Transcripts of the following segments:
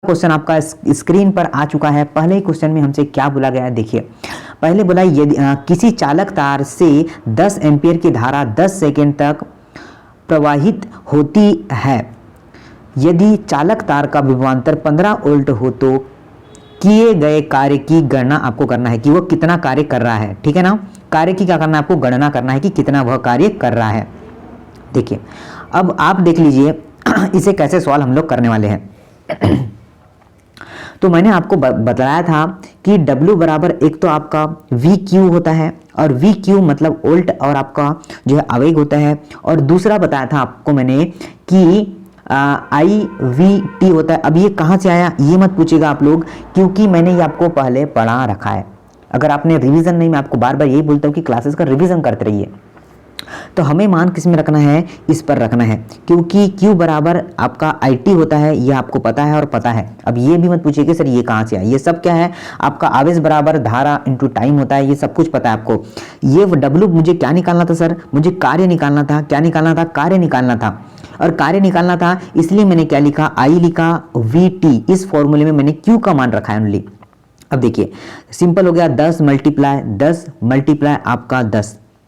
Question आपका screen पर आ चुका है। पहले ही क्वेश्चन में हमसे क्या बोला गया है, देखिए पहले बोला यदि किसी चालक तार से 10 एम्पीयर की धारा 10 सेकंड तक प्रवाहित होती है, यदि चालक तार का विभवांतर 15 वोल्ट हो तो किए गए कार्य की गणना आपको करना है कि वो कितना कार्य कर रहा है। ठीक है ना, कार्य की क्या करना है, आपको गणना करना है कि कितना वह कार्य कर रहा है। देखिए अब आप देख लीजिए इसे कैसे सवाल हम लोग करने वाले हैं। तो मैंने आपको बताया था कि W बराबर एक तो आपका VQ होता है, और VQ मतलब वोल्ट और आपका जो है आवेग होता है, और दूसरा बताया था आपको मैंने कि IVT होता है। अब ये कहाँ से आया ये मत पूछेगा आप लोग, क्योंकि मैंने ये आपको पहले पढ़ा रखा है। अगर आपने रिवीजन नहीं, मैं आपको बार बार यही बोलता हूँ कि क्लासेस का रिवीजन करते रहिए। तो हमें मान किस में रखना है, इस पर रखना है, क्योंकि Q बराबर आपका IT होता है, ये आपको पता है और पता है। अब ये भी मत पूछिए कि सर ये कहाँ से आया, ये सब क्या है, आपका आवेश बराबर धारा इनटू टाइम होता है, ये सब कुछ पता है आपको। ये W मुझे क्या निकालना था सर, मुझे कार्य निकालना था। क्या निकालना था, कार्य निकालना था। और कार्य निकालना था इसलिए मैंने क्या लिखा, I लिखा, VT इस फॉर्मूले में मैंने Q का मान रखा है ओनली। अब देखिए सिंपल हो गया, 10 मल्टीप्लाई आपका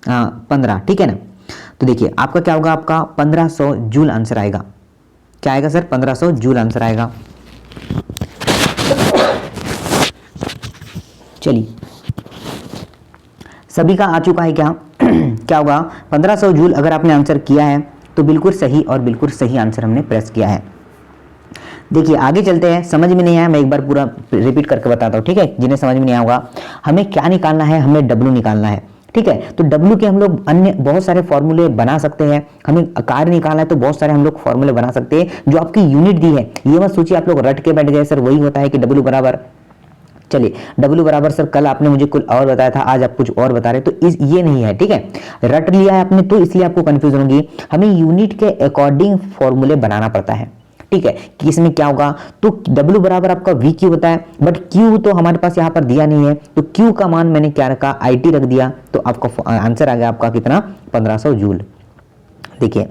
15, ठीक है ना। तो देखिए आपका क्या होगा, आपका 1500 जूल आंसर आएगा। क्या आएगा सर, 1500 जूल आंसर आएगा। चलिए सभी का आ चुका है क्या? क्या होगा, 1500 जूल अगर आपने आंसर किया है तो बिल्कुल सही, और बिल्कुल सही आंसर हमने प्रेस किया है। देखिए आगे चलते हैं। समझ में नहीं आया मैं एक बार पूरा रिपीट करके बताता हूँ, ठीक है। जिन्हें समझ में नहीं आया होगा, हमें क्या निकालना है, हमें W निकालना है, ठीक है। तो W के हम लोग अन्य बहुत सारे फॉर्मूले बना सकते हैं। हमें कार्य निकालना है तो बहुत सारे हम लोग फॉर्मूले बना सकते हैं। जो आपकी यूनिट दी है ये मत सोचिए आप लोग रट के बैठ गए सर वही होता है कि W बराबर, चलिए W बराबर सर कल आपने मुझे कुछ और बताया था, आज आप कुछ और बता रहे, तो ये नहीं है, ठीक है। रट लिया है आपने तो इसलिए आपको कंफ्यूजन होगी। हमें यूनिट के अकॉर्डिंग फॉर्मूले बनाना पड़ता है, ठीक है, कि इसमें क्या होगा। तो W बराबर आपका VQ होता है, बट Q तो हमारे पास यहाँ पर दिया नहीं है, तो Q का मान मैंने क्या रखा, IT रख दिया, तो आपका आंसर आ गया आपका कितना, 1500 जूल। देखिए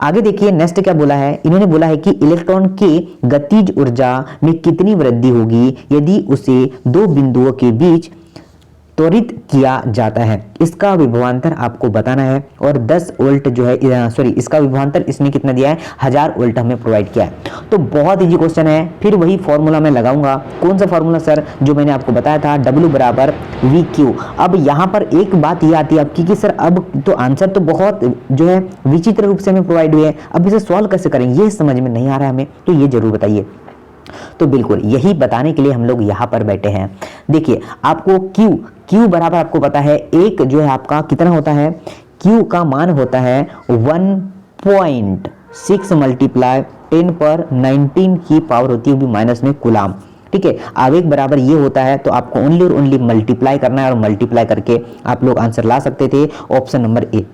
आगे देखिए नेक्स्ट क्या बोला है, इन्होंने बोला है कि इलेक्ट्रॉन के गतिज ऊर्जा में कितनी वृद्धि होगी यदि उसे दो बिंदुओं के बीच त्वरित किया जाता है। इसका विभवांतर आपको बताना है, और 10 वोल्ट जो है, सॉरी इसका विभवांतर इसने कितना दिया है, 1000 वोल्ट हमें प्रोवाइड किया है। तो बहुत इजी क्वेश्चन है। फिर वही फॉर्मूला मैं लगाऊंगा। कौन सा फॉर्मूला सर, जो मैंने आपको बताया था, W बराबर VQ। अब यहाँ पर एक बात ये आती है आपकी कि सर अब तो आंसर तो बहुत जो है विचित्र रूप से हमें प्रोवाइड हुए हैं, अब इसे सॉल्व कैसे करेंगे ये समझ में नहीं आ रहा है हमें, तो ये जरूर बताइए। तो बिल्कुल यही बताने के लिए हम लोग यहाँ पर बैठे हैं। देखिए आपको Q बराबर आपको पता है, एक जो है आपका कितना होता है, Q का मान होता है 1.6 मल्टीप्लाई 10⁻19 की पावर होती है माइनस में कूलाम, ठीक है। आवेग बराबर ये होता है, तो आपको ओनली और ओनली मल्टीप्लाई करना है, और मल्टीप्लाई करके आप लोग आंसर ला सकते थे ऑप्शन नंबर ए,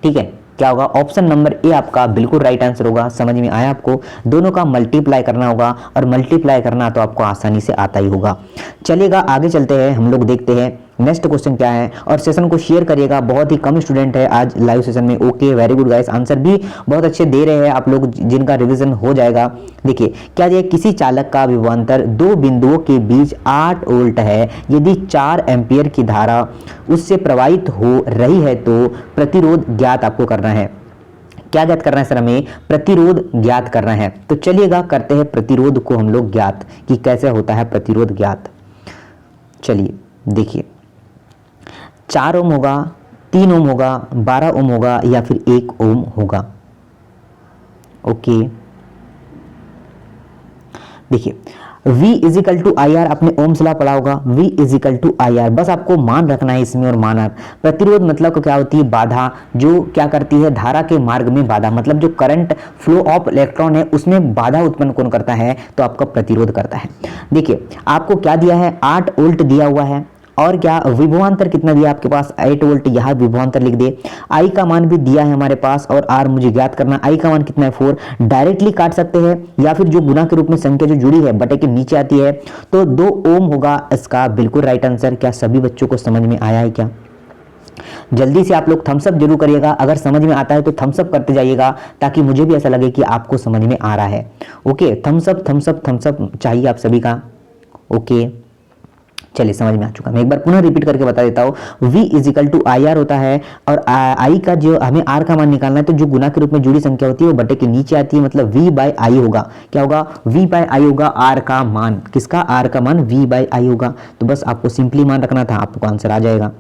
ठीक है। क्या होगा, ऑप्शन नंबर ए आपका बिल्कुल राइट आंसर होगा। समझ में आया आपको, दोनों का मल्टीप्लाई करना होगा, और मल्टीप्लाई करना तो आपको आसानी से आता ही होगा। चलिएगा आगे चलते हैं, हम लोग देखते हैं नेक्स्ट क्वेश्चन क्या है, और सेशन को शेयर करिएगा। बहुत ही कम स्टूडेंट है आज लाइव सेशन में। Okay very good guys, answer भी बहुत अच्छे दे रहे हैं आप लोग, जिनका रिवीजन हो जाएगा। देखिए क्या दिया, किसी चालक का विभवांतर दो बिंदुओं के बीच 8 वोल्ट है, यदि 4 एम्पियर की धारा उससे प्रवाहित हो रही है तो प्रतिरोध ज्ञात आपको करना है। क्या ज्ञात करना है सर, हमें प्रतिरोध ज्ञात करना है। तो चलिएगा करते हैं प्रतिरोध को हम लोग ज्ञात, कि कैसे होता है प्रतिरोध ज्ञात। चलिए देखिए 4 ओम होगा, 3 ओम होगा, 12 ओम होगा, या फिर 1 ओम होगा। ओके देखिए V is equal to I R, आपने ओम्स लॉ पढ़ा होगा, V is equal to I R, बस आपको मान रखना है इसमें। और माना प्रतिरोध मतलब क्या होती है, बाधा, जो क्या करती है, धारा के मार्ग में बाधा, मतलब जो करंट फ्लो ऑफ इलेक्ट्रॉन है उसमें बाधा उत्पन्न कौन करता है, तो आपका प्रतिरोध करता है। देखिए आपको क्या दिया है, 8 वोल्ट दिया हुआ है, और क्या विभवांतर कितना दिया आपके पास, 8 वोल्ट, यहाँ विभवांतर लिख दे। आई का मान भी दिया है हमारे पास, और आर मुझे ज्ञात करना। आई का मान कितना है, 4। डायरेक्टली काट सकते हैं, या फिर जो गुना के रूप में संख्या जो जुड़ी है बटे के नीचे आती है, तो 2 ओम होगा इसका बिल्कुल राइट आंसर। क्या सभी बच्चों को समझ में आया है क्या? जल्दी से आप लोग थम्स अप जरूर करिएगा, अगर समझ में आता है तो थम्स अप करते जाइएगा ताकि मुझे भी ऐसा लगे कि आपको समझ में आ रहा है। Okay, thumbs up thumbs up thumbs up चाहिए आप सभी का। ओके, चलिए समझ में आ चुका। मैं एक बार पुनः रिपीट करके बता देता हूँ, v is equal to I R होता है और i का जो हमें r का मान निकालना है तो जो गुना के रूप में जुड़ी संख्या होती है वो बटे के नीचे आती है, मतलब v बाई आई होगा। क्या होगा? v बाई आई होगा r का मान। किसका? r का मान v बाई आई होगा। तो बस आपको सिंपली मान रखना था, आपको आंसर आ जाएगा।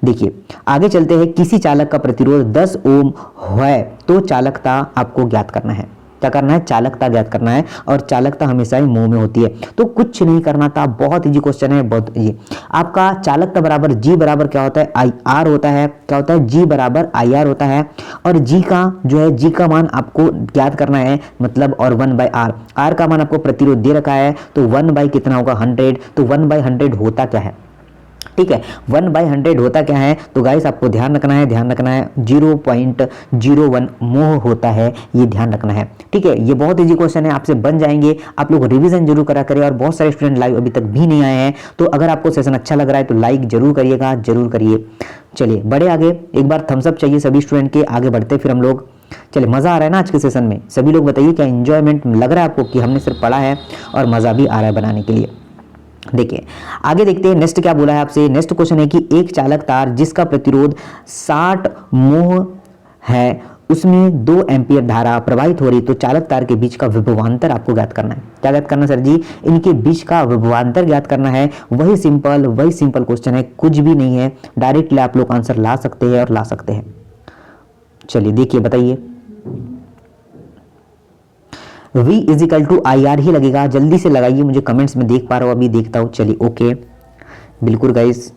देखिए आगे चलते हैं, किसी चालक का प्रतिरोध 10 ओम है तो चालकता आपको ज्ञात करना है। क्या करना है? चालकता ज्ञात करना है, और चालकता हमेशा ही मोह में होती है। तो कुछ नहीं करना था, बहुत इजी क्वेश्चन है, बहुत इजी। आपका चालकता बराबर जी बराबर क्या होता है? आई आर होता है। क्या होता है? जी बराबर आई आर होता है, और जी का जो है जी का मान आपको ज्ञात करना है, मतलब और 1 बाई आर। आर का मान आपको प्रतिरोध दे रखा है, तो 1 बाई कितना होगा? 100। तो 1 बाई 100 होता क्या है? ठीक है, 1 बाई 100 होता क्या है? तो गाइस आपको ध्यान रखना है 0.01 मोह होता है, ये ध्यान रखना है। ठीक है, ये बहुत इजी क्वेश्चन है, आपसे बन जाएंगे। आप लोग रिवीजन जरूर करा करें, और बहुत सारे स्टूडेंट लाइव अभी तक भी नहीं आए हैं, तो अगर आपको सेशन अच्छा लग रहा है तो लाइक जरूर करिएगा, जरूर करिए। चलिए बढ़े आगे, एक बार थम्सअप चाहिए सभी स्टूडेंट के, आगे बढ़ते फिर हम लोग। चलिए, मजा आ रहा है ना आज के सेशन में? सभी लोग बताइए क्या इंजॉयमेंट लग रहा है आपको, कि हमने सिर्फ पढ़ा है और मजा भी आ रहा है बनाने के लिए? देखिए आगे देखते हैं, नेक्स्ट क्या बोला है आपसे। नेक्स्ट क्वेश्चन है कि एक चालक तार जिसका प्रतिरोध 60 मोह है, उसमें 2 एम्पीयर धारा प्रवाहित हो रही, तो चालक तार के बीच का विभवांतर आपको ज्ञात करना है। क्या ज्ञात करना सर जी? इनके बीच का विभवांतर ज्ञात करना है। वही सिंपल क्वेश्चन है, कुछ भी नहीं है, डायरेक्टली आप लोग आंसर ला सकते हैं और ला सकते हैं। चलिए देखिए, बताइए। v is equal to I R ही लगेगा, जल्दी से लगाइए, मुझे कमेंट्स में देख पा रहा हूँ, अभी देखता हूँ। चलिए ओके, बिल्कुल गाइस,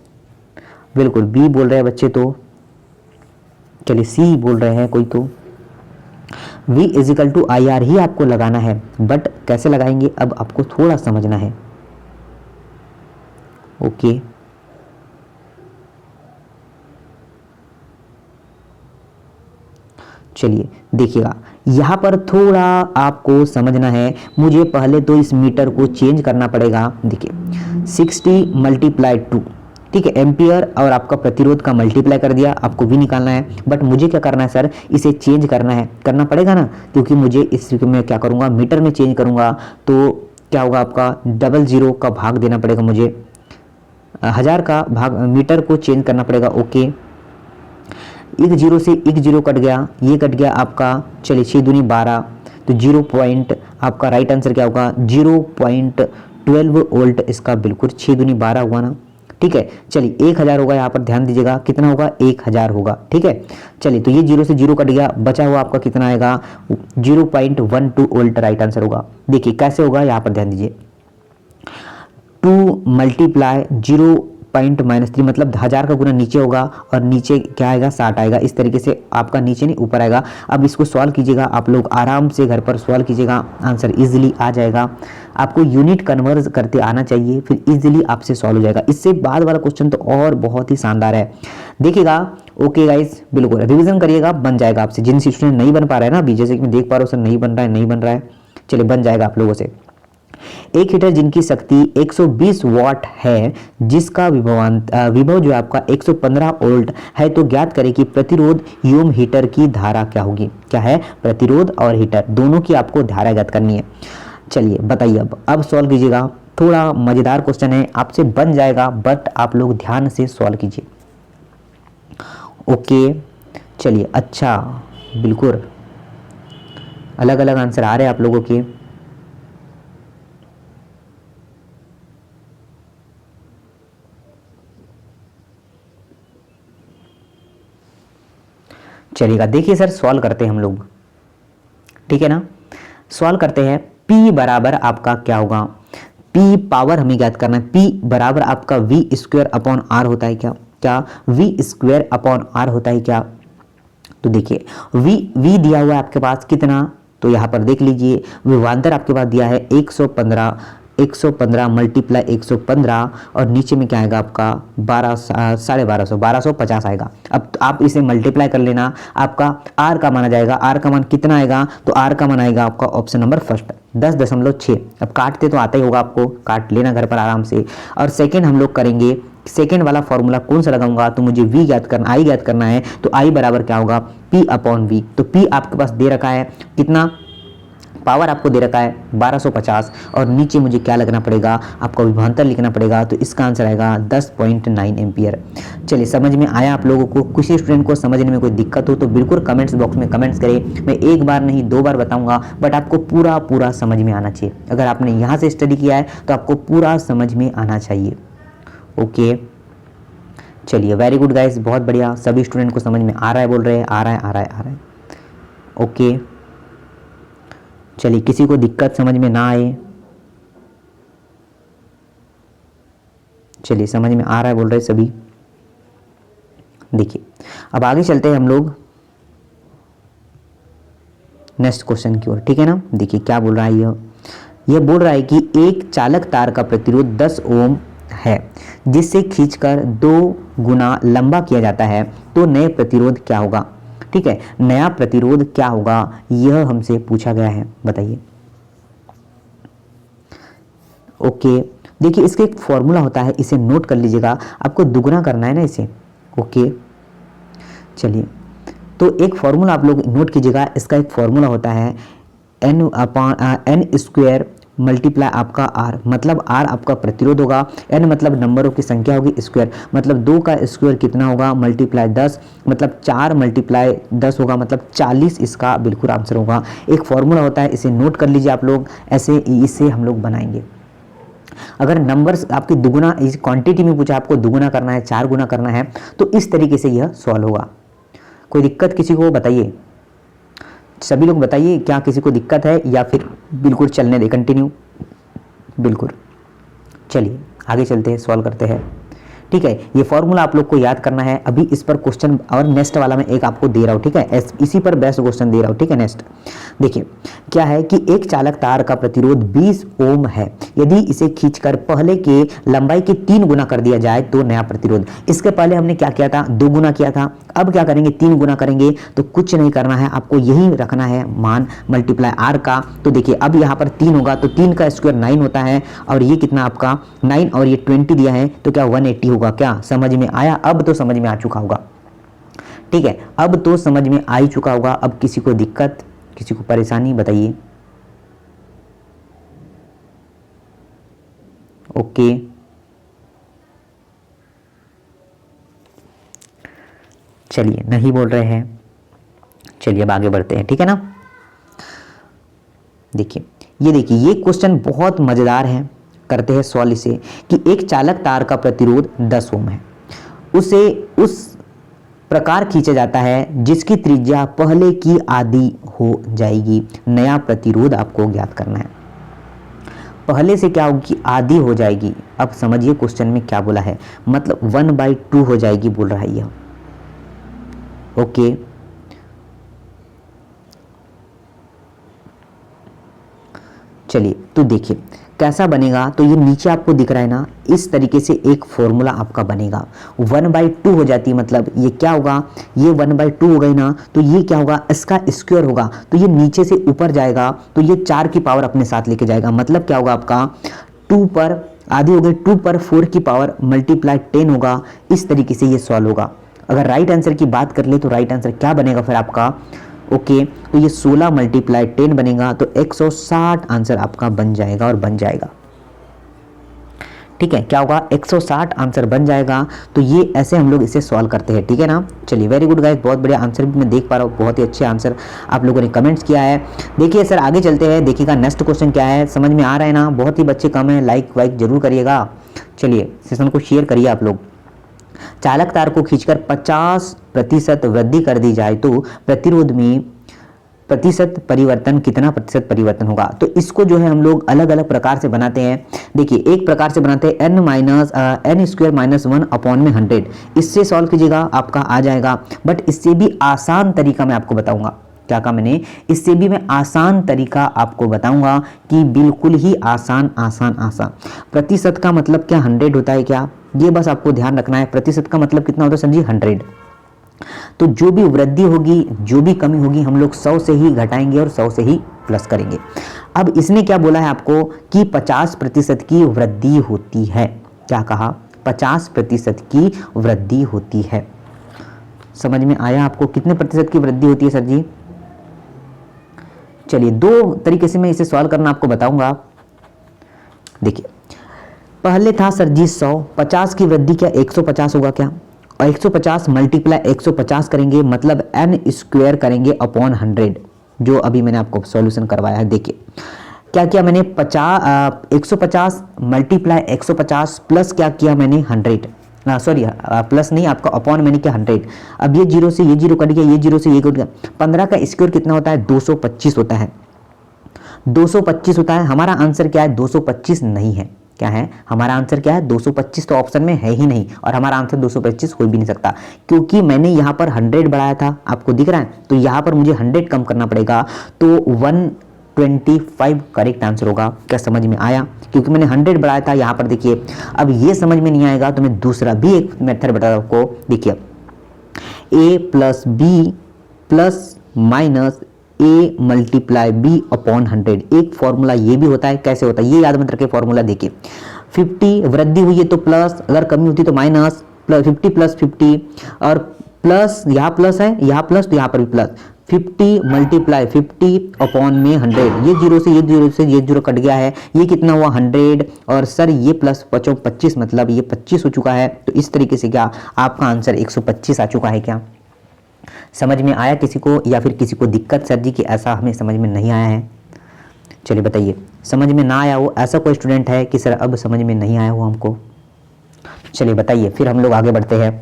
बिल्कुल बी बोल रहे हैं बच्चे, तो चलिए सी बोल रहे हैं कोई, तो v is equal to I R ही आपको लगाना है, बट कैसे लगाएंगे अब आपको थोड़ा समझना है। ओके, चलिए देखिएगा, यहाँ पर थोड़ा आपको समझना है। मुझे पहले तो इस मीटर को चेंज करना पड़ेगा। देखिए 60 × 2, ठीक है, एम्पियर, और आपका प्रतिरोध का मल्टीप्लाई कर दिया, आपको भी निकालना है। बट मुझे क्या करना है सर? इसे चेंज करना है, करना पड़ेगा ना, क्योंकि मुझे इसमें क्या करूँगा, मीटर में चेंज करूँगा तो क्या होगा, आपका 00 का भाग देना पड़ेगा, मुझे 1000 का भाग मीटर को चेंज करना पड़ेगा। ओके, एक जीरो से एक जीरो कट गया, ये कट गया आपका। चलिए 6 दूनी 12, तो 0 पॉइंट आपका राइट आंसर क्या होगा? 0.12 वोल्ट, इसका बिल्कुल 6 दूनी 12 हुआ ना। ठीक है, चलिए 1000 होगा, यहाँ पर ध्यान दीजिएगा, कितना होगा? 1000 होगा। ठीक है, चलिए तो ये 0 से 0 कट गया, बचा हुआ आपका कितना आएगा? 0.12 वोल्ट राइट आंसर होगा। देखिए कैसे होगा, यहाँ पर ध्यान दीजिए, 2 × 0.-3, मतलब 1000 का गुना नीचे होगा, और नीचे क्या आएगा? 60 आएगा। इस तरीके से आपका नीचे नहीं ऊपर आएगा। अब इसको सॉल्व कीजिएगा, आप लोग आराम से घर पर सॉल्व कीजिएगा, आंसर इजीली आ जाएगा। आपको यूनिट कन्वर्ट करते आना चाहिए, फिर इजीली आपसे सॉल्व हो जाएगा। इससे बाद वाला क्वेश्चन तो और बहुत ही शानदार है, देखिएगा। ओके गाइस, बिल्कुल रिविजन करिएगा, बन जाएगा आपसे। जिन स्टूडेंट नहीं बन पा रहे हैं ना अभी, जैसे कि मैं देख पा रहा हूँ सर नहीं बन रहा है, चलिए बन जाएगा आप लोगों से। एक हीटर जिनकी शक्ति 120 वाट है, जिसका विभव जो आपका 115 वोल्ट है, तो ज्ञात करें कि प्रतिरोध एवं हीटर की धारा क्या होगी। क्या है? प्रतिरोध और हीटर दोनों की आपको धारा ज्ञात करनी है। चलिए बताइए, अब सॉल्व कीजिएगा। थोड़ा मजेदार क्वेश्चन है, आपसे बन जाएगा, बट आप लोग ध्यान से सॉल्व कीजिए। ओके, चलिए, अच्छा, बिल्कुल अलग अलग आंसर आ रहे हैं आप लोगों के। चलिएगा, देखिए सर सॉल्व करते हैं हम लोग, ठीक है ना। सॉल्व करते हैं। P बराबर आपका क्या होगा? P पावर हमें ज्ञात करना है। P बराबर आपका V² होता है क्या V² होता है क्या? तो देखिए V दिया हुआ है आपके पास कितना, तो यहाँ पर देख लीजिए, विभवांतर आपके पास दिया है 115, 115 मल्टीप्लाई 115 और नीचे में क्या आएगा आपका 1250 आएगा। अब आप इसे मल्टीप्लाई कर लेना, आपका आर का मान आ जाएगा। आर का मान कितना आएगा? तो आर का मान आएगा आपका ऑप्शन नंबर फर्स्ट 10.6। अब काटते तो आता ही होगा, आपको काट लेना घर पर आराम से। और सेकेंड हम लोग करेंगे, सेकेंड वाला फॉर्मूला कौन सा लगाऊंगा? तो मुझे v ज्ञात करना, i ज्ञात करना है। तो i बराबर क्या होगा? p/v। तो p आपके पास दे रखा है कितना? पावर आपको दे रखा है 1250 और नीचे मुझे क्या लगना पड़ेगा? आपको विभवांतर लिखना पड़ेगा। तो इसका आंसर आएगा 10.9 एम्पियर। चलिए, समझ में आया आप लोगों को? किसी स्टूडेंट को समझने में कोई दिक्कत हो तो बिल्कुल कमेंट्स बॉक्स में कमेंट्स करें। मैं एक बार नहीं 2 बार बताऊंगा, बट आपको पूरा समझ में आना चाहिए। अगर आपने यहाँ से स्टडी किया है तो आपको पूरा समझ में आना चाहिए। ओके, चलिए, वेरी गुड गाइस, बहुत बढ़िया। सभी स्टूडेंट को समझ में आ रहा है, बोल रहे हैं आ रहा है। ओके, चलिए, किसी को दिक्कत समझ में ना आए, चलिए समझ में आ रहा है बोल रहे सभी। देखिए, अब आगे चलते हैं हम लोग नेक्स्ट क्वेश्चन की ओर, ठीक है ना। देखिए क्या बोल रहा है यह बोल रहा है कि एक चालक तार का प्रतिरोध 10 ओम है जिससे खींचकर 2 गुना लंबा किया जाता है, तो नए प्रतिरोध क्या होगा? ठीक है, नया प्रतिरोध क्या होगा, यह हमसे पूछा गया है, बताइए। ओके, देखिए इसका एक फॉर्मूला होता है, इसे नोट कर लीजिएगा। आपको दुगुना करना है ना इसे। ओके, चलिए, तो एक फॉर्मूला आप लोग नोट कीजिएगा। इसका एक फॉर्मूला होता है n² मल्टीप्लाई आपका r, मतलब r आपका प्रतिरोध होगा, n मतलब नंबरों की संख्या होगी, स्क्वायर मतलब 2 का स्क्वायर कितना होगा? मल्टीप्लाई 10 मतलब 4 मल्टीप्लाई 10 होगा, मतलब 40 इसका बिल्कुल आंसर होगा। एक फॉर्मूला होता है, इसे नोट कर लीजिए आप लोग। ऐसे इसे हम लोग बनाएंगे। अगर नंबर्स आपकी दुगुना, इस क्वांटिटी में पूछा आपको दुगुना करना है, 4 गुना करना है, तो इस तरीके से यह सॉल्व होगा। कोई दिक्कत किसी को? बताइए, सभी लोग बताइए, क्या किसी को दिक्कत है या फिर बिल्कुल चलने दे, कंटिन्यू? बिल्कुल, चलिए आगे चलते हैं, सॉल्व करते हैं। ठीक है, ये फॉर्मूला आप लोग को याद करना है। अभी इस पर क्वेश्चन और नेक्स्ट वाला मैं एक आपको दे रहा हूँ, ठीक है, इसी पर बेस्ट क्वेश्चन दे रहा हूँ, ठीक है। नेक्स्ट देखिए क्या है कि एक चालक तार का प्रतिरोध 20 ओम है, यदि इसे खींचकर पहले के लंबाई के 3 गुना कर दिया जाए तो नया प्रतिरोध। इसके पहले हमने क्या किया था? 2 गुना किया था। अब क्या करेंगे? 3 गुना करेंगे। तो कुछ नहीं करना है, आपको यही रखना है मान मल्टीप्लाई आर का। तो देखिए अब यहाँ पर 3 होगा तो 3 का स्क्वायर 9 होता है, और ये कितना आपका 9 और ये 20 दिया है, तो क्या 180 होगा। क्या समझ में आया? अब तो समझ में आ चुका होगा, ठीक है, अब तो समझ में आ ही चुका होगा। अब किसी को दिक्कत, किसी को परेशानी, बताइए। ओके, चलिए, नहीं बोल रहे हैं। चलिए अब आगे बढ़ते हैं, ठीक है ना। देखिए ये क्वेश्चन बहुत मजेदार है, करते हैं सॉल्व इसे। कि एक चालक तार का प्रतिरोध 10 ओम है, उसे उस प्रकार खींचा जाता है जिसकी त्रिज्या पहले की आधी हो जाएगी। नया प्रतिरोध आपको ज्ञात करना है। पहले से क्या होगी? आधी हो जाएगी। अब समझिए क्वेश्चन में क्या बोला है, मतलब 1/2 हो जाएगी बोल रहा है यह। ओके, चलिए तो देखिए कैसा बनेगा। तो ये नीचे आपको दिख रहा है ना, इस तरीके से एक फॉर्मूला आपका बनेगा। 1/2 हो जाती है, मतलब ये क्या होगा? ये 1/2 हो गई ना, तो ये क्या होगा? इसका स्क्वायर होगा, तो ये नीचे से ऊपर जाएगा, तो ये 4 की पावर अपने साथ लेके जाएगा। मतलब क्या होगा आपका? 2 पर आधी हो गई, 2 पर 4 की पावर मल्टीप्लाई 10 होगा। इस तरीके से ये सॉल्व होगा। अगर राइट आंसर की बात कर ले तो राइट आंसर क्या बनेगा फिर आपका? ओके, तो ये 16 मल्टीप्लाई 10 बनेगा, तो 160 आंसर आपका बन जाएगा और बन जाएगा। ठीक है, क्या होगा? 160 आंसर बन जाएगा। तो ये ऐसे हम लोग इसे सॉल्व करते हैं, ठीक है ना। चलिए, वेरी गुड गाइस, बहुत बढ़िया आंसर भी मैं देख पा रहा हूँ, बहुत ही अच्छे आंसर आप लोगों ने कमेंट्स किया है। देखिए सर आगे चलते हैं, देखिएगा नेक्स्ट क्वेश्चन क्या है, समझ में आ रहा है ना। बहुत ही बच्चे कम है, लाइक वाइक जरूर करिएगा। चलिए सेशन को शेयर करिए आप लोग। चालक तार को खींचकर 50% वृद्धि कर दी जाए तो प्रतिरोध में प्रतिशत परिवर्तन कितना प्रतिशत परिवर्तन होगा? तो इसको जो है हम लोग अलग अलग प्रकार से बनाते हैं। देखिए एक प्रकार से बनाते हैं n² - 1/100। इससे सॉल्व कीजिएगा, आपका आ जाएगा। बट इससे भी आसान तरीका मैं आपको बताऊंगा। क्या कहा मैंने, इससे भी मैं आसान तरीका आपको बताऊंगा कि बिल्कुल ही आसान आसान आसान। प्रतिशत का मतलब क्या 100 होता है क्या, ये बस आपको ध्यान रखना है। प्रतिशत का मतलब कितना होता है सर जी, 100। तो जो भी वृद्धि होगी, जो भी कमी होगी, हम लोग 100 से ही घटाएंगे और 100 से ही प्लस करेंगे। अब इसने क्या बोला है आपको कि 50% की वृद्धि होती है। क्या कहा, 50% की वृद्धि होती है। समझ में आया आपको, कितने प्रतिशत की वृद्धि होती है सर जी? चलिए दो तरीके से मैं इसे सॉल्व करना आपको बताऊंगा। देखिए पहले था सर जी 100, 50 की वृद्धि क्या 150 होगा क्या, और 150 मल्टीप्लाई 150 करेंगे मतलब n स्क्वायर करेंगे अपॉन 100, जो अभी मैंने आपको सॉल्यूशन करवाया है। देखिए क्या किया मैंने, 150 मल्टीप्लाई 150 प्लस क्या किया मैंने 100, सॉरी प्लस नहीं, आपका अपॉन मैंने किया 100। अब ये जीरो से ये जीरो कट गया, ये जीरो से ये कट गया। 15 का स्क्वायर कितना होता है, 225 होता है। 225 होता है। हमारा आंसर क्या है, 225 नहीं है। क्या है हमारा आंसर, क्या है 225, तो ऑप्शन में है ही नहीं, और हमारा आंसर 225 हो भी नहीं सकता, क्योंकि मैंने यहाँ पर 100 बढ़ाया था, आपको दिख रहा है, तो यहाँ पर मुझे 100 कम करना पड़ेगा, तो 125 करेक्ट आंसर होगा। क्या समझ में आया, क्योंकि मैंने 100 बढ़ाया था यहाँ पर। देखिए अब ये समझ में नहीं आएगा तो मैं दूसरा भी एक मेथड बता आपको। देखिए a plus B plus minus a multiply B upon 100, एक फॉर्मूला ये भी होता है। कैसे होता है ये याद मत रखे फॉर्मूला। देखिए 50 वृद्धि हुई है तो प्लस, अगर कमी होती तो माइनस, 50 प्लस 50, और प्लस यहाँ प्लस है, यहाँ प्लस तो यहाँ पर भी प्लस। 50 मल्टीप्लाई 50 अपॉन में 100, ये जीरो से ये जीरो कट गया है, ये कितना हुआ 100, और सर ये प्लस 25 मतलब ये 25 हो चुका है। तो इस तरीके से क्या आपका आंसर 125 आ चुका है। क्या समझ में आया किसी को, या फिर किसी को दिक्कत सर जी कि ऐसा हमें समझ में नहीं आया है? चलिए बताइए, समझ में ना आया हो ऐसा कोई स्टूडेंट है कि सर अब समझ में नहीं आया हो हमको? चलिए बताइए, फिर हम लोग आगे बढ़ते हैं।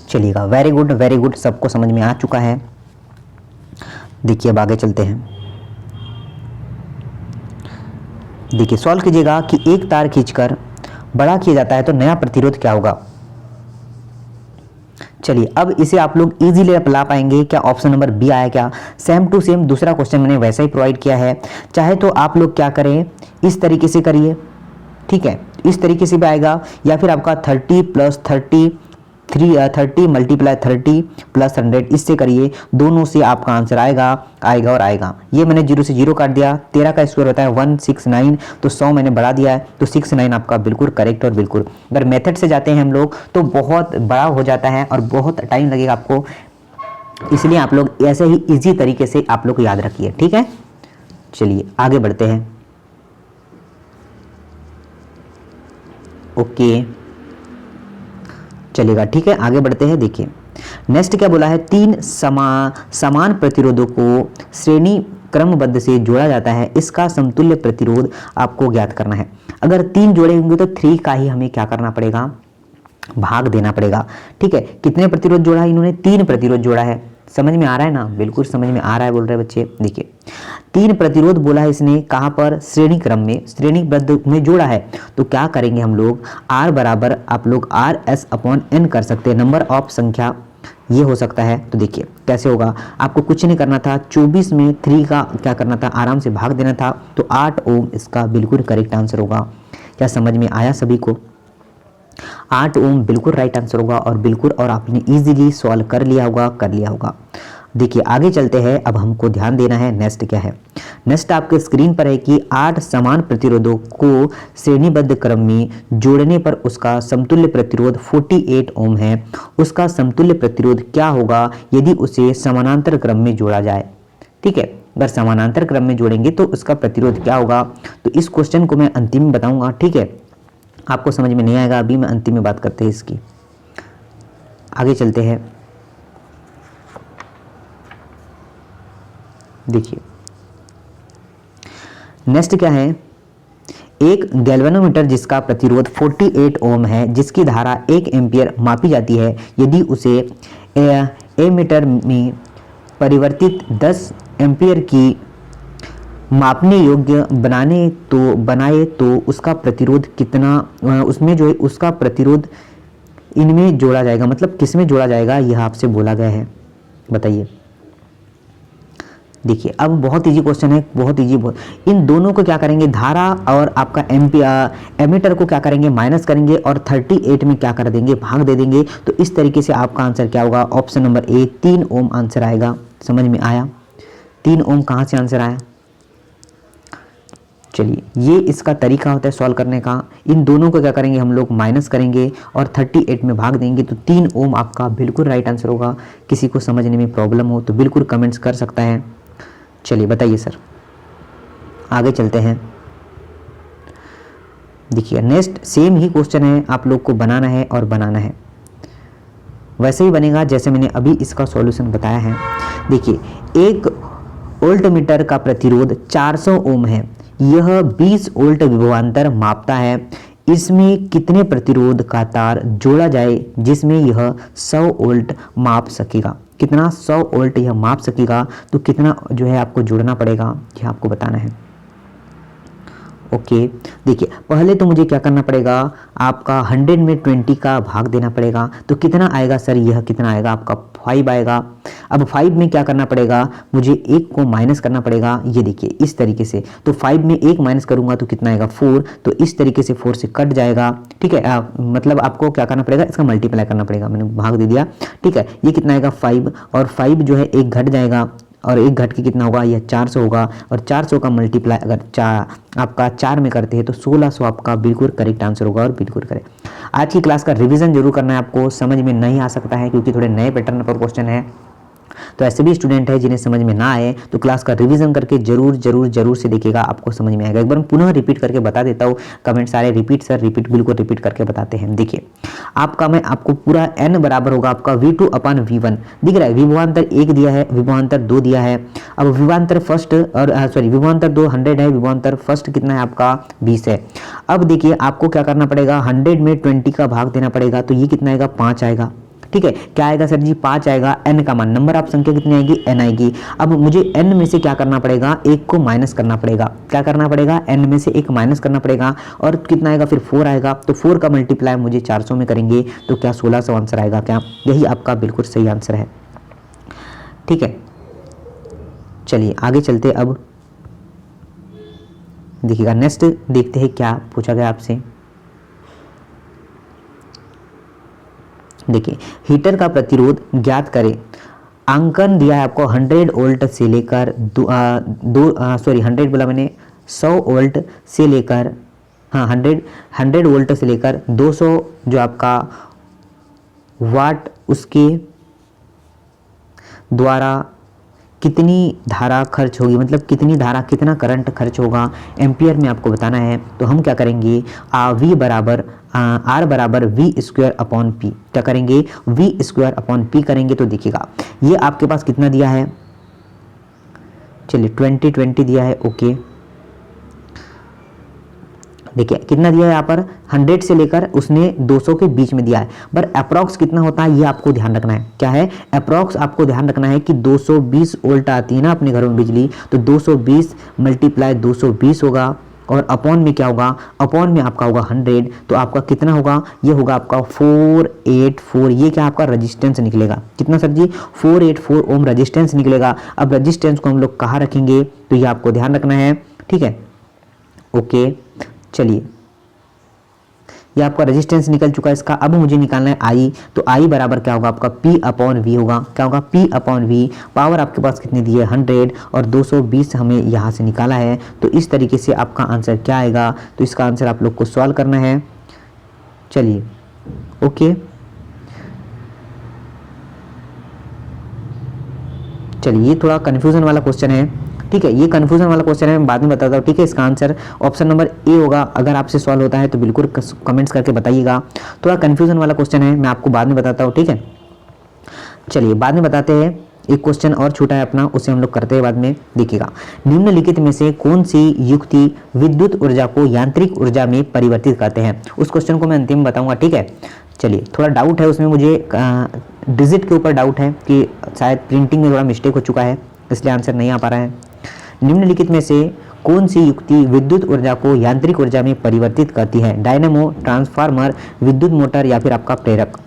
चलिएगा, वेरी गुड वेरी गुड, सबको समझ में आ चुका है। देखिए अब आगे चलते हैं। देखिए सॉल्व कीजिएगा कि एक तार खींचकर बड़ा किया जाता है तो नया प्रतिरोध क्या होगा। चलिए अब इसे आप लोग इजीली ला पाएंगे क्या, ऑप्शन नंबर बी आया क्या? सेम टू सेम दूसरा क्वेश्चन मैंने वैसा ही प्रोवाइड किया है। चाहे तो आप लोग क्या करें, इस तरीके से करिए, ठीक है, इस तरीके से भी आएगा, या फिर आपका 30 प्लस 30 30 मल्टीप्लाई 30 प्लस 100, इससे करिए, दोनों से आपका आंसर आएगा और आएगा। ये मैंने जीरो से जीरो काट दिया, 13 का स्क्वायर होता है 169, तो 100 मैंने बढ़ा दिया है, तो 69 आपका बिल्कुल करेक्ट। और बिल्कुल अगर मेथड से जाते हैं हम लोग तो बहुत बड़ा हो जाता है और बहुत टाइम लगेगा आपको, इसलिए आप लोग ऐसे ही इजी तरीके से आप लोग याद रखिए, ठीक है। चलिए आगे बढ़ते हैं। ओके चलेगा, ठीक है, आगे बढ़ते हैं। देखिए नेक्स्ट क्या बोला है, 3 समान प्रतिरोधों को श्रेणी क्रमबद्ध से जोड़ा जाता है, इसका समतुल्य प्रतिरोध आपको ज्ञात करना है। अगर 3 जोड़े होंगे तो 3 का ही हमें क्या करना पड़ेगा, भाग देना पड़ेगा, ठीक है। कितने प्रतिरोध जोड़ा है इन्होंने, 3 प्रतिरोध जोड़ा है। समझ में आ रहा है ना, बिल्कुल समझ में आ रहा है बोल रहे बच्चे। देखिए 3 प्रतिरोध बोला है इसने, कहाँ पर, श्रेणी क्रम में, श्रेणीबद्ध में जोड़ा है। तो क्या करेंगे हम लोग, R बराबर आप लोग RS अपॉन N कर सकते हैं, नंबर ऑफ संख्या ये हो सकता है। तो देखिए कैसे होगा, आपको कुछ नहीं करना था, 24 में 3 का क्या करना था, आराम से भाग देना था, तो 8 ओम इसका बिल्कुल करेक्ट आंसर होगा। क्या समझ में आया सभी को? 8 ओम बिल्कुल राइट आंसर होगा, और बिल्कुल, और आपने इजीली सॉल्व कर लिया होगा। देखिए आगे चलते हैं, अब हमको ध्यान देना है नेक्स्ट क्या है। नेक्स्ट आपके स्क्रीन पर है कि 8 समान प्रतिरोधों को श्रेणीबद्ध क्रम में जोड़ने पर उसका समतुल्य प्रतिरोध 48 ओम है। उसका समतुल्य प्रतिरोध क्या होगा यदि उसे समानांतर क्रम में जोड़ा जाए, ठीक है। अगर समानांतर क्रम में जोड़ेंगे तो उसका प्रतिरोध क्या होगा, तो इस क्वेश्चन को मैं अंतिम में बताऊंगा, ठीक है। आपको समझ में नहीं आएगा अभी, मैं अंतिम में बात करते हैं इसकी। आगे चलते हैं। देखिए नेक्स्ट क्या है, एक गैल्वेनोमीटर जिसका प्रतिरोध 48 ओम है, जिसकी धारा 1 एम्पियर मापी जाती है, यदि उसे एमीटर में परिवर्तित 10 एम्पियर की मापने योग्य बनाए तो उसका प्रतिरोध कितना, उसमें जो है उसका प्रतिरोध इनमें जोड़ा जाएगा, मतलब किस में जोड़ा जाएगा यह आपसे बोला गया है, बताइए। देखिए अब बहुत इजी क्वेश्चन है, बहुत इजी। इन दोनों को क्या करेंगे, धारा और आपका एमीटर को क्या करेंगे, माइनस करेंगे और 38 में क्या कर देंगे, भाग दे देंगे। तो इस तरीके से आपका आंसर क्या होगा, option number A 3 ohm answer आएगा। समझ में आया, 3 ओम कहाँ से आंसर आया। चलिए ये इसका तरीका होता है सॉल्व करने का। इन दोनों को क्या करेंगे हम लोग, माइनस करेंगे और 38 में भाग देंगे, तो 3 ओम आपका बिल्कुल राइट आंसर होगा। किसी को समझने में प्रॉब्लम हो तो बिल्कुल कमेंट्स कर सकता है। चलिए बताइए सर, आगे चलते हैं। देखिए नेक्स्ट सेम ही क्वेश्चन है, आप लोग को बनाना है और बनाना है वैसे ही बनेगा जैसे मैंने अभी इसका सॉल्यूशन बताया है। देखिए एक वोल्ट मीटर का प्रतिरोध 400 ओम है, यह 20 वोल्ट विभवांतर मापता है। इसमें कितने प्रतिरोध का तार जोड़ा जाए जिसमें यह 100 वोल्ट माप सकेगा, कितना 100 वोल्ट यह माप सकेगा, तो कितना जो है आपको जोड़ना पड़ेगा, यह आपको बताना है। ओके देखिए पहले तो मुझे क्या करना पड़ेगा, आपका 100 में 20 का भाग देना पड़ेगा, तो कितना आएगा सर, यह कितना आएगा आपका 5 आएगा। अब 5 में क्या करना पड़ेगा, मुझे 1 को माइनस करना पड़ेगा, ये देखिए इस तरीके से। तो 5 में 1 माइनस करूंगा तो कितना आएगा 4, तो इस तरीके से 4 से कट जाएगा। ठीक है मतलब आपको क्या करना पड़ेगा, इसका मल्टीप्लाई करना पड़ेगा, मैंने भाग दे दिया। ठीक है ये कितना आएगा 5, और 5 जो है 1 घट जाएगा, और 1 घट के कितना होगा, यह 400 होगा, और 400 का मल्टीप्लाई अगर आपका 4 में करते हैं तो 1600 आपका बिल्कुल करेक्ट आंसर होगा। और बिल्कुल करेक्ट। आज की क्लास का रिवीजन जरूर करना है आपको, समझ में नहीं आ सकता है क्योंकि थोड़े नए पैटर्न पर क्वेश्चन है, तो ऐसे भी स्टूडेंट है जिन्हें समझ में ना आए तो क्लास का रिवीजन करके जरूर जरूर जरूर से देखिएगा, आपको समझ में आएगा। एक बार मैं पुनः रिपीट करके बता देता हूँ, कमेंट सारे रिपीट सर रिपीट, बिल्कुल रिपीट करके बताते हैं। देखिए मैं आपको पूरा n बराबर होगा आपका V2 अपन V1 दिख रहा है, विभवांतर 1 दिया है, विभवांतर 2 दिया है। अब विभवांतर फर्स्ट और सॉरी विभवांतर 2 100 है, विभवांतर फर्स्ट कितना है आपका 20 है। अब देखिए आपको क्या करना पड़ेगा, 100 में 20 का भाग देना पड़ेगा, तो ये कितना आएगा 5 आएगा। ठीक है क्या आएगा सर जी 5 आएगा, n का मान नंबर ऑफ संख्या कितनी आएगी n आएगी। अब मुझे n में से क्या करना पड़ेगा, 1 को माइनस करना पड़ेगा, क्या करना पड़ेगा n में से 1 माइनस करना पड़ेगा, और कितना आएगा फिर 4 आएगा। तो 4 का मल्टीप्लाई मुझे 400 में करेंगे तो क्या 1600 आंसर आएगा, क्या यही आपका बिल्कुल सही आंसर है। ठीक है चलिए आगे चलते, अब देखिएगा नेक्स्ट देखते हैं क्या पूछा गया आपसे। देखिए हीटर का प्रतिरोध ज्ञात करें, अंकन दिया है आपको 100 वोल्ट से लेकर 100 बोला मैंने 100 वोल्ट से लेकर 100 वोल्ट से लेकर 200 जो आपका वाट, उसके द्वारा कितनी धारा खर्च होगी, मतलब कितनी धारा कितना करंट खर्च होगा एम्पियर में आपको बताना है। तो हम क्या करेंगे, V बराबर R बराबर V² अपॉन P, क्या करेंगे V² अपॉन P करेंगे। तो देखिएगा ये आपके पास कितना दिया है, चलिए 20 दिया है। ओके देखिए कितना दिया है यहाँ पर 100 से लेकर उसने 200 के बीच में दिया है, पर अप्रॉक्स कितना होता है ये आपको ध्यान रखना है। क्या है अप्रॉक्स आपको ध्यान रखना है कि 220 वोल्ट आती है ना अपने घरों में बिजली, तो 220 मल्टीप्लाई 220 होगा, और अपॉन में क्या होगा, अपॉन में आपका होगा 100, तो आपका कितना होगा, ये होगा आपका 484, ये क्या आपका रजिस्टेंस निकलेगा, कितना सर जी 484 ओम रजिस्टेंस निकलेगा। अब रजिस्टेंस को हम लोग कहाँ रखेंगे तो ये आपको ध्यान रखना है। ठीक है ओके चलिए ये आपका रेजिस्टेंस निकल चुका है इसका। अब मुझे निकालना है आई, तो आई बराबर क्या होगा आपका P अपॉन V होगा, क्या होगा P अपॉन V। पावर आपके पास कितनी दी है 100, और 220 हमें यहाँ से निकाला है, तो इस तरीके से आपका आंसर क्या आएगा। तो इसका आंसर आप लोग को सॉल्व करना है। चलिए ओके चलिए ये थोड़ा कन्फ्यूजन वाला क्वेश्चन है। ठीक है ये कन्फ्यूजन वाला क्वेश्चन है, मैं बाद में बताता हूँ। ठीक है इसका आंसर ऑप्शन नंबर ए होगा। अगर आपसे सॉल्व होता है तो बिल्कुल कमेंट्स करके बताइएगा। थोड़ा कन्फ्यूजन वाला क्वेश्चन है, मैं आपको बाद में बताता हूँ। ठीक है चलिए बाद में बताते हैं। एक क्वेश्चन और छूटा है अपना, उसे हम लोग करते हैं बाद में। देखिएगा निम्नलिखित में से कौन सी युक्ति विद्युत ऊर्जा को यांत्रिक ऊर्जा में परिवर्तित करते हैं, उस क्वेश्चन को मैं अंतिम में बताऊंगा। ठीक है चलिए थोड़ा डाउट है उसमें, मुझे डिजिट के ऊपर डाउट है कि शायद प्रिंटिंग में थोड़ा मिस्टेक हो चुका है, इसलिए आंसर नहीं आ पा रहा है। निम्नलिखित में से कौन सी युक्ति विद्युत ऊर्जा को यांत्रिक ऊर्जा में परिवर्तित करती है? डायनेमो, ट्रांसफार्मर, विद्युत मोटर या फिर आपका प्रेरक?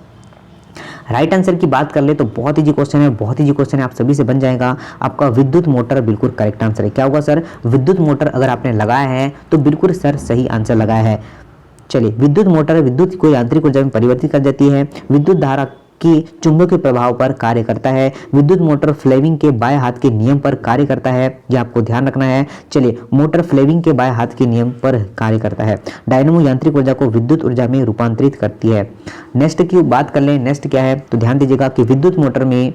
राइट आंसर की बात कर ले तो बहुत इजी क्वेश्चन है, बहुत इजी क्वेश्चन है, आप सभी से बन जाएगा। आपका विद्युत मोटर बिल्कुल करेक्ट आंसर है। क्या होगा सर? विद्युत मोटर अगर आपने लगाया है तो बिल्कुल सर सही आंसर लगाया है। चलिए, विद्युत मोटर विद्युत को यांत्रिक ऊर्जा में परिवर्तित कर देती है, विद्युत धारा की चुंबकीय प्रभाव पर कार्य करता है, विद्युत मोटर फ्लेमिंग के बाएं हाथ के नियम पर कार्य करता है, यह आपको ध्यान रखना है। चलिए, मोटर फ्लेमिंग के बाएं हाथ के नियम पर कार्य करता है। डायनेमो यांत्रिक ऊर्जा को विद्युत ऊर्जा में रूपांतरित करती है। नेक्स्ट की बात कर लें, नेक्स्ट क्या है तो ध्यान दीजिएगा कि विद्युत मोटर में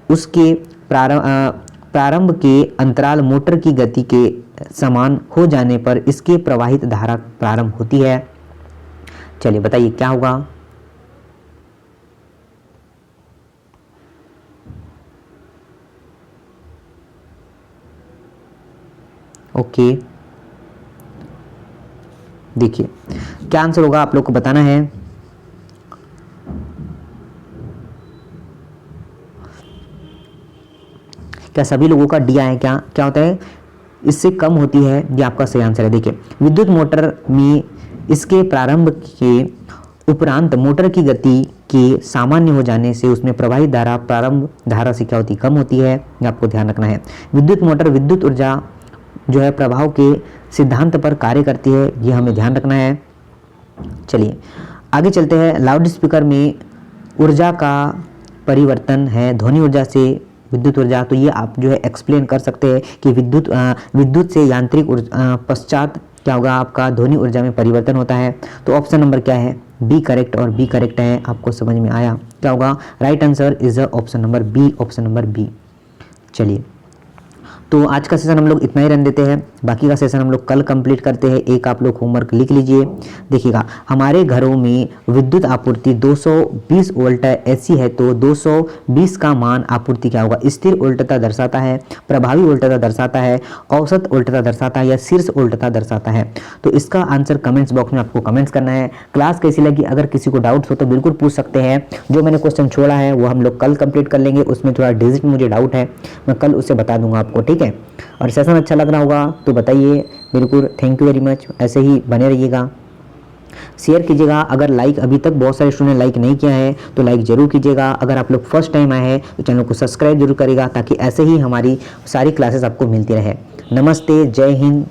उसके प्रारंभ के अंतराल मोटर की गति के समान हो जाने पर इसके प्रवाहित धारा प्रारंभ होती है। चलिए बताइए क्या होगा? ओके, देखिए क्या आंसर होगा आप लोग को बताना है। क्या सभी लोगों का डी आया? क्या होता है? इससे कम होती है, ये आपका सही आंसर है। देखिए, विद्युत मोटर में इसके प्रारंभ के उपरांत मोटर की गति के सामान्य हो जाने से उसमें प्रवाहित धारा प्रारंभ धारा से क्या होती? कम होती है, ये आपको ध्यान रखना है। विद्युत मोटर विद्युत ऊर्जा जो है प्रभाव के सिद्धांत पर कार्य करती है, ये हमें ध्यान रखना है। चलिए आगे चलते हैं। लाउड स्पीकर में ऊर्जा का परिवर्तन है ध्वनि ऊर्जा से विद्युत ऊर्जा, तो ये आप जो है एक्सप्लेन कर सकते हैं कि विद्युत से यांत्रिक पश्चात क्या होगा? आपका ध्वनि ऊर्जा में परिवर्तन होता है। तो ऑप्शन नंबर क्या है? बी करेक्ट, और बी करेक्ट है। आपको समझ में आया? क्या होगा? Right answer is option number B, option number B. चलिए, तो आज का सेशन हम लोग इतना ही रहने देते हैं, बाकी का सेशन हम लोग कल कंप्लीट करते हैं। एक आप लोग होमवर्क लिख लीजिए। देखिएगा, हमारे घरों में विद्युत आपूर्ति 220 वोल्ट ऐसी है तो 220 का मान आपूर्ति क्या होगा? स्थिर वोल्टता दर्शाता है, प्रभावी वोल्टता दर्शाता है, औसत वोल्टता दर्शाता है या शीर्ष वोल्टता दर्शाता है? तो इसका आंसर कमेंट्स बॉक्स में आपको कमेंट्स करना है। क्लास कैसी लगी? अगर किसी को डाउट्स हो तो बिल्कुल पूछ सकते हैं। जो मैंने क्वेश्चन छोड़ा है वो हम लोग कल कंप्लीट कर लेंगे। उसमें थोड़ा डिजिट मुझे डाउट है, मैं कल उसे बता दूंगा आपको, ठीक है? और सेशन अच्छा लग रहा होगा तो बताइए बिल्कुल। थैंक यू वेरी मच, ऐसे ही बने रहिएगा, शेयर कीजिएगा। अगर लाइक अभी तक बहुत सारे स्टूडेंट लाइक नहीं किया है तो लाइक जरूर कीजिएगा। अगर आप लोग फर्स्ट टाइम आए हैं तो चैनल को सब्सक्राइब जरूर करिएगा, ताकि ऐसे ही हमारी सारी क्लासेस आपको मिलती रहे। नमस्ते, जय हिंद।